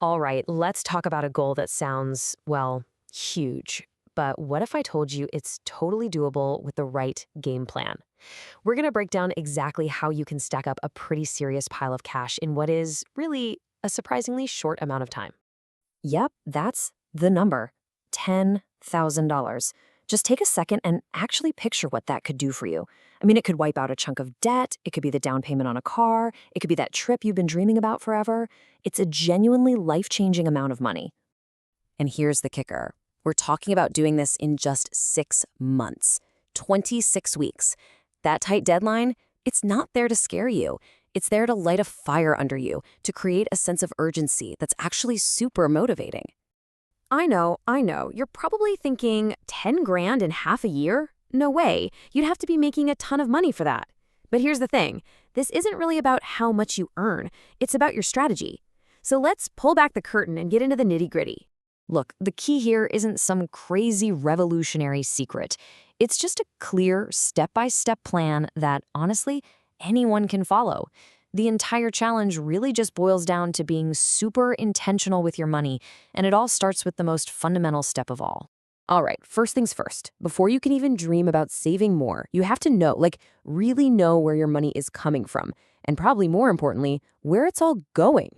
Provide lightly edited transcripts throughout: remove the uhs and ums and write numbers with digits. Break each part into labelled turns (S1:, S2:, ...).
S1: All right, let's talk about a goal that sounds, well, huge. But what if I told you it's totally doable with the right game plan? We're going to break down exactly how you can stack up a pretty serious pile of cash in what is really a surprisingly short amount of time. Yep, that's the number $10,000. Just take a second and actually picture what that could do for you. I mean, it could wipe out a chunk of debt, it could be the down payment on a car, it could be that trip you've been dreaming about forever. It's a genuinely life changing amount of money. And here's the kicker, we're talking about doing this in just 6 months, 26 weeks. That tight deadline, it's not there to scare you. It's there to light a fire under you, to create a sense of urgency that's actually super motivating. I know. You're probably thinking 10 grand in half a year? No way. You'd have to be making a ton of money for that. But here's the thing. This isn't really about how much you earn. It's about your strategy. So let's pull back the curtain and get into the nitty-gritty. Look, the key here isn't some crazy revolutionary secret. It's just a clear, step-by-step plan that, honestly, anyone can follow. The entire challenge really just boils down to being super intentional with your money, and it all starts with the most fundamental step of all. All right, first things first. Before you can even dream about saving more, you have to know, really know where your money is coming from, and probably more importantly, where it's all going.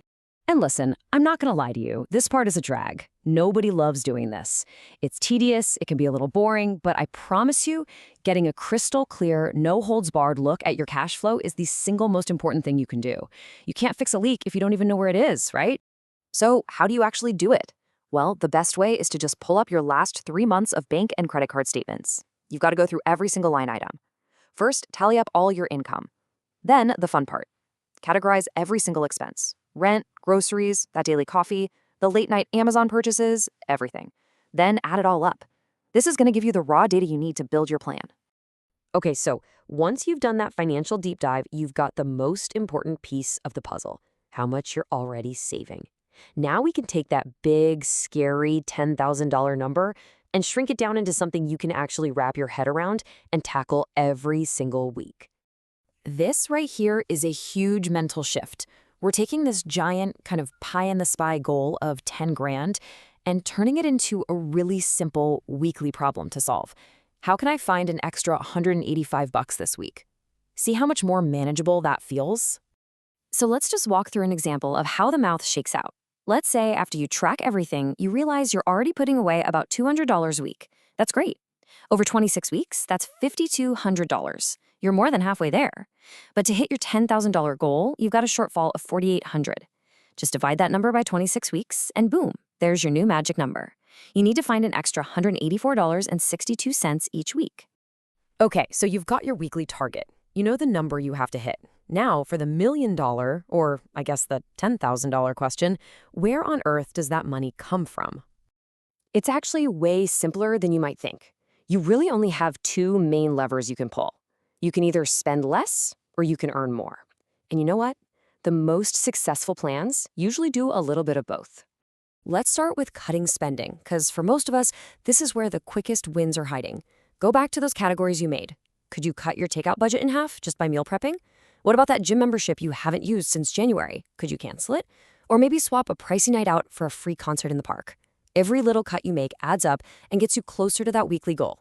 S1: And listen, I'm not gonna lie to you, this part is a drag. Nobody loves doing this. It's tedious, it can be a little boring, but I promise you, getting a crystal clear, no-holds-barred look at your cash flow is the single most important thing you can do. You can't fix a leak if you don't even know where it is, right? So how do you actually do it? Well, the best way is to just pull up your last 3 months of bank and credit card statements. You've got to go through every single line item. First, tally up all your income. Then, the fun part. Categorize every single expense. Rent, groceries, that daily coffee, the late-night Amazon purchases, everything. Then add it all up. This is going to give you the raw data you need to build your plan. Okay, so once you've done that financial deep dive, you've got the most important piece of the puzzle, how much you're already saving. Now we can take that big, scary $10,000 number and shrink it down into something you can actually wrap your head around and tackle every single week. This right here is a huge mental shift. We're taking this giant kind of pie-in-the-sky goal of 10 grand and turning it into a really simple weekly problem to solve. How can I find an extra $185 this week? See how much more manageable that feels? So let's just walk through an example of how the math shakes out. Let's say after you track everything, you realize you're already putting away about $200 a week. That's great. Over 26 weeks, that's $5,200. You're more than halfway there. But to hit your $10,000 goal, you've got a shortfall of $4,800. Just divide that number by 26 weeks, and boom, there's your new magic number. You need to find an extra $184.62 each week. Okay, so you've got your weekly target. You know the number you have to hit. Now, for the $1 million, or I guess the $10,000 question, where on earth does that money come from? It's actually way simpler than you might think. You really only have 2 main levers you can pull. You can either spend less or you can earn more. And you know what? The most successful plans usually do a little bit of both. Let's start with cutting spending, because for most of us, this is where the quickest wins are hiding. Go back to those categories you made. Could you cut your takeout budget in half just by meal prepping? What about that gym membership you haven't used since January? Could you cancel it? Or maybe swap a pricey night out for a free concert in the park. Every little cut you make adds up and gets you closer to that weekly goal.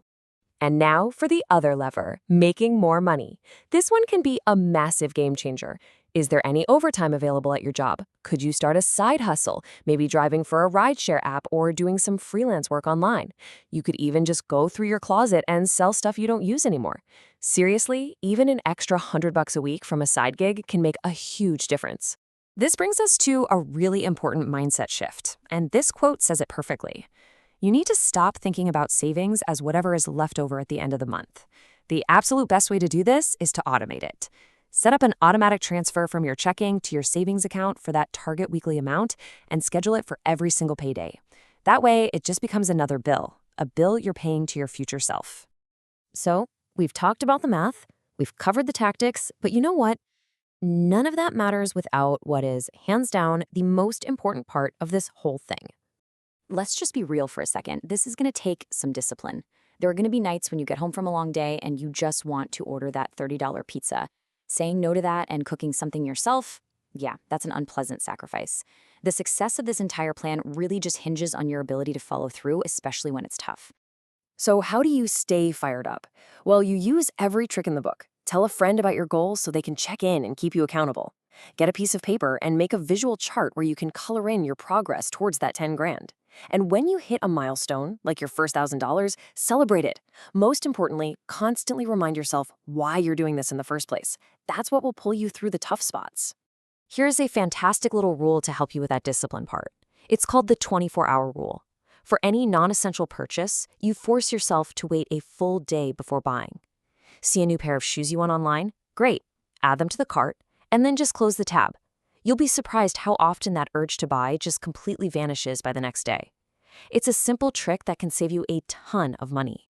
S1: And now for the other lever, making more money. This one can be a massive game changer. Is there any overtime available at your job? Could you start a side hustle, maybe driving for a rideshare app or doing some freelance work online? You could even just go through your closet and sell stuff you don't use anymore. Seriously, even an extra $100 a week from a side gig can make a huge difference. This brings us to a really important mindset shift, and this quote says it perfectly. You need to stop thinking about savings as whatever is left over at the end of the month. The absolute best way to do this is to automate it. Set up an automatic transfer from your checking to your savings account for that target weekly amount and schedule it for every single payday. That way, it just becomes another bill, a bill you're paying to your future self. So, we've talked about the math, we've covered the tactics, but you know what? None of that matters without what is, hands down, the most important part of this whole thing. Let's just be real for a second. This is going to take some discipline. There are going to be nights when you get home from a long day and you just want to order that $30 pizza. Saying no to that and cooking something yourself,
S2: Yeah, that's an unpleasant sacrifice. The success of this entire plan really just hinges on your ability to follow through, especially when it's tough.
S1: So, how do you stay fired up? Well, you use every trick in the book. Tell a friend about your goals so they can check in and keep you accountable. Get a piece of paper and make a visual chart where you can color in your progress towards that 10 grand. And when you hit a milestone, like your first $1,000, celebrate it. Most importantly, constantly remind yourself why you're doing this in the first place. That's what will pull you through the tough spots. Here's a fantastic little rule to help you with that discipline part. It's called the 24-hour rule. For any non-essential purchase, you force yourself to wait a full day before buying. See a new pair of shoes you want online? Great. Add them to the cart, and then just close the tab. You'll be surprised how often that urge to buy just completely vanishes by the next day. It's a simple trick that can save you a ton of money.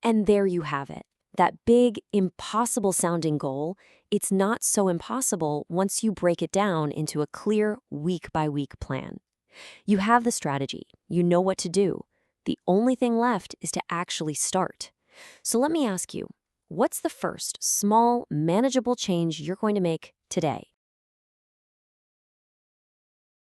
S1: And there you have it. That big, impossible-sounding goal, it's not so impossible once you break it down into a clear, week-by-week plan. You have the strategy. You know what to do. The only thing left is to actually start. So let me ask you, what's the first small, manageable change you're going to make today?